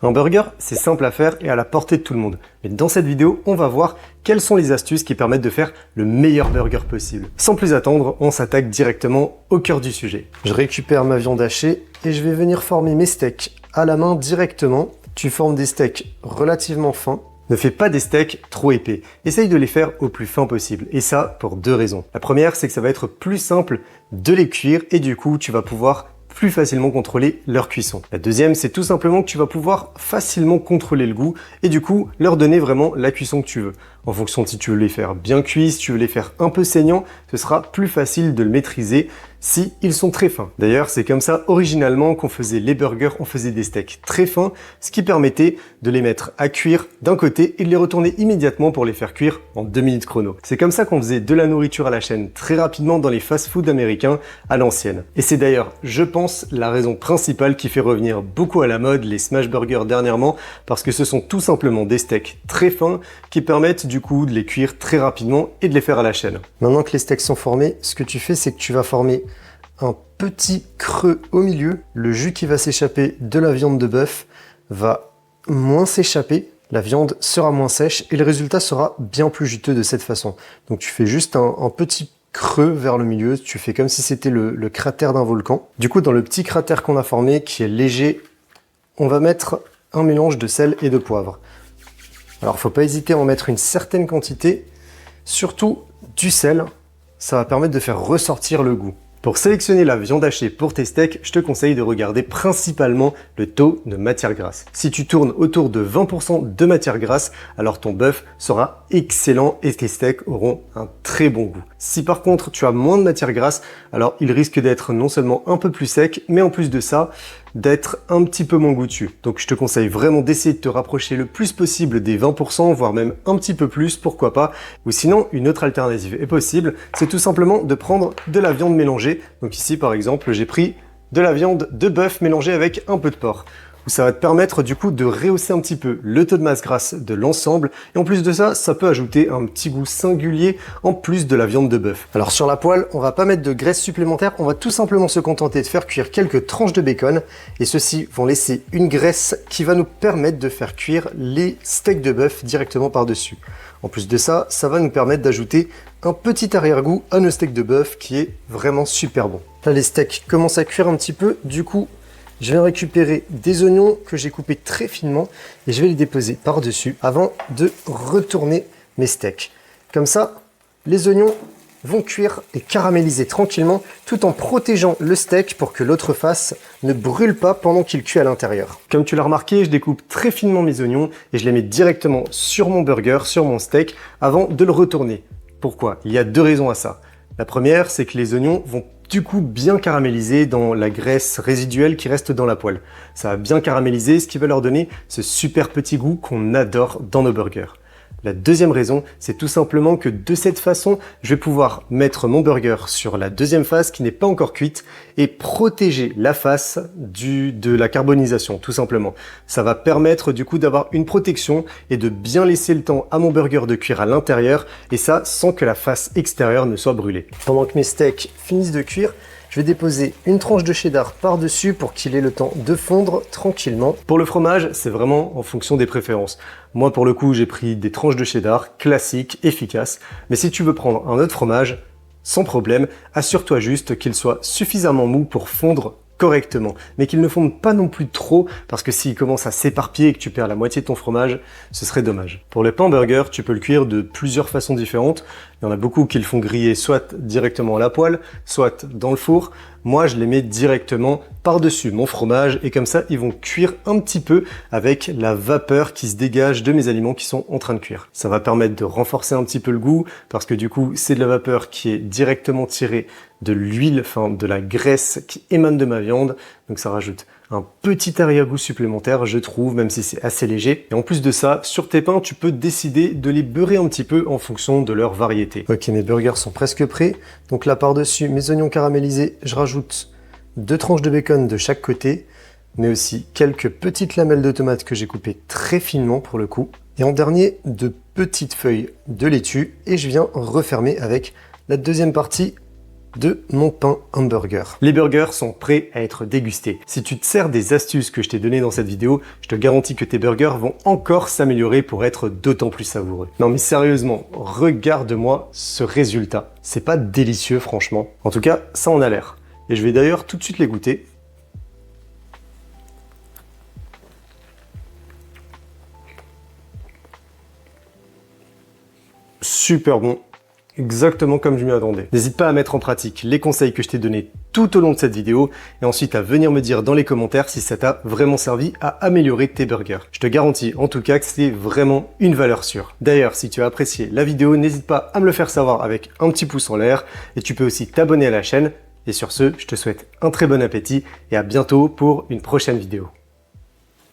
Un burger, c'est simple à faire et à la portée de tout le monde. Mais dans cette vidéo, on va voir quelles sont les astuces qui permettent de faire le meilleur burger possible. Sans plus attendre, on s'attaque directement au cœur du sujet. Je récupère ma viande hachée et je vais venir former mes steaks à la main directement. Tu formes des steaks relativement fins. Ne fais pas des steaks trop épais. Essaye de les faire au plus fin possible. Et ça, pour deux raisons. La première, c'est que ça va être plus simple de les cuire et du coup, tu vas pouvoir plus facilement contrôler leur cuisson. La deuxième, c'est tout simplement que tu vas pouvoir facilement contrôler le goût et du coup, leur donner vraiment la cuisson que tu veux. En fonction de si tu veux les faire bien cuits, si tu veux les faire un peu saignants, ce sera plus facile de le maîtriser si ils sont très fins. D'ailleurs, c'est comme ça originalement qu'on faisait les burgers, on faisait des steaks très fins, ce qui permettait de les mettre à cuire d'un côté et de les retourner immédiatement pour les faire cuire en 2 minutes chrono. C'est comme ça qu'on faisait de la nourriture à la chaîne très rapidement dans les fast-food américains à l'ancienne. Et c'est d'ailleurs, je pense, la raison principale qui fait revenir beaucoup à la mode les smash burgers dernièrement, parce que ce sont tout simplement des steaks très fins qui permettent du coup de les cuire très rapidement et de les faire à la chaîne. Maintenant que les steaks sont formés, ce que tu fais, c'est que tu vas former un petit creux au milieu. Le jus qui va s'échapper de la viande de bœuf va moins s'échapper, la viande sera moins sèche et le résultat sera bien plus juteux de cette façon. Donc tu fais juste un petit creux vers le milieu, tu fais comme si c'était le cratère d'un volcan. Du coup, dans le petit cratère qu'on a formé, qui est léger, on va mettre un mélange de sel et de poivre. Alors, faut pas hésiter à en mettre une certaine quantité, surtout du sel, ça va permettre de faire ressortir le goût. Pour sélectionner la viande hachée pour tes steaks, je te conseille de regarder principalement le taux de matière grasse. Si tu tournes autour de 20% de matière grasse, alors ton bœuf sera excellent et tes steaks auront un très bon goût. Si par contre tu as moins de matière grasse, alors il risque d'être non seulement un peu plus sec, mais en plus de ça, d'être un petit peu moins goûtu. Donc je te conseille vraiment d'essayer de te rapprocher le plus possible des 20%, voire même un petit peu plus, pourquoi pas. Ou sinon, une autre alternative est possible, c'est tout simplement de prendre de la viande mélangée. Donc ici, par exemple, j'ai pris de la viande de bœuf mélangée avec un peu de porc. Ça va te permettre du coup de rehausser un petit peu le taux de masse grasse de l'ensemble. Et en plus de ça, ça peut ajouter un petit goût singulier en plus de la viande de bœuf. Alors sur la poêle, on va pas mettre de graisse supplémentaire, on va tout simplement se contenter de faire cuire quelques tranches de bacon. Et ceux-ci vont laisser une graisse qui va nous permettre de faire cuire les steaks de bœuf directement par-dessus. En plus de ça, ça va nous permettre d'ajouter un petit arrière-goût à nos steaks de bœuf qui est vraiment super bon. Là, les steaks commencent à cuire un petit peu, du coup, je vais récupérer des oignons que j'ai coupés très finement et je vais les déposer par-dessus avant de retourner mes steaks. Comme ça, les oignons vont cuire et caraméliser tranquillement tout en protégeant le steak pour que l'autre face ne brûle pas pendant qu'il cuit à l'intérieur. Comme tu l'as remarqué, je découpe très finement mes oignons et je les mets directement sur mon burger, sur mon steak, avant de le retourner. Pourquoi? Il y a deux raisons à ça. La première, c'est que les oignons vont du coup bien caraméliser dans la graisse résiduelle qui reste dans la poêle. Ça va bien caraméliser, ce qui va leur donner ce super petit goût qu'on adore dans nos burgers. La deuxième raison, c'est tout simplement que de cette façon, je vais pouvoir mettre mon burger sur la deuxième face qui n'est pas encore cuite et protéger la face de la carbonisation, tout simplement. Ça va permettre du coup d'avoir une protection et de bien laisser le temps à mon burger de cuire à l'intérieur et ça sans que la face extérieure ne soit brûlée. Pendant que mes steaks finissent de cuire, je vais déposer une tranche de cheddar par-dessus pour qu'il ait le temps de fondre tranquillement. Pour le fromage, c'est vraiment en fonction des préférences. Moi, pour le coup, j'ai pris des tranches de cheddar classiques, efficaces. Mais si tu veux prendre un autre fromage, sans problème, assure-toi juste qu'il soit suffisamment mou pour fondre correctement, mais qu'il ne fonde pas non plus trop, parce que s'il commence à s'éparpiller et que tu perds la moitié de ton fromage, ce serait dommage. Pour le pain burger, tu peux le cuire de plusieurs façons différentes. Il y en a beaucoup qui le font griller soit directement à la poêle, soit dans le four. Moi, je les mets directement par-dessus mon fromage et comme ça, ils vont cuire un petit peu avec la vapeur qui se dégage de mes aliments qui sont en train de cuire. Ça va permettre de renforcer un petit peu le goût parce que du coup, c'est de la vapeur qui est directement tirée de l'huile, enfin de la graisse qui émane de ma viande. Donc ça rajoute un petit arrière-goût supplémentaire, je trouve, même si c'est assez léger. Et en plus de ça, sur tes pains, tu peux décider de les beurrer un petit peu en fonction de leur variété. Ok, mes burgers sont presque prêts. Donc là, par-dessus, mes oignons caramélisés, je rajoute 2 tranches de bacon de chaque côté, mais aussi quelques petites lamelles de tomates que j'ai coupées très finement pour le coup. Et en dernier, de petites feuilles de laitue. Et je viens refermer avec la deuxième partie de mon pain hamburger. Les burgers sont prêts à être dégustés. Si tu te sers des astuces que je t'ai données dans cette vidéo, je te garantis que tes burgers vont encore s'améliorer pour être d'autant plus savoureux. Non mais sérieusement, regarde-moi ce résultat. C'est pas délicieux franchement. En tout cas, ça en a l'air. Et je vais d'ailleurs tout de suite les goûter. Super bon, exactement comme je m'y attendais. N'hésite pas à mettre en pratique les conseils que je t'ai donnés tout au long de cette vidéo et ensuite à venir me dire dans les commentaires si ça t'a vraiment servi à améliorer tes burgers. Je te garantis en tout cas que c'est vraiment une valeur sûre. D'ailleurs, si tu as apprécié la vidéo, n'hésite pas à me le faire savoir avec un petit pouce en l'air et tu peux aussi t'abonner à la chaîne. Et sur ce, je te souhaite un très bon appétit et à bientôt pour une prochaine vidéo.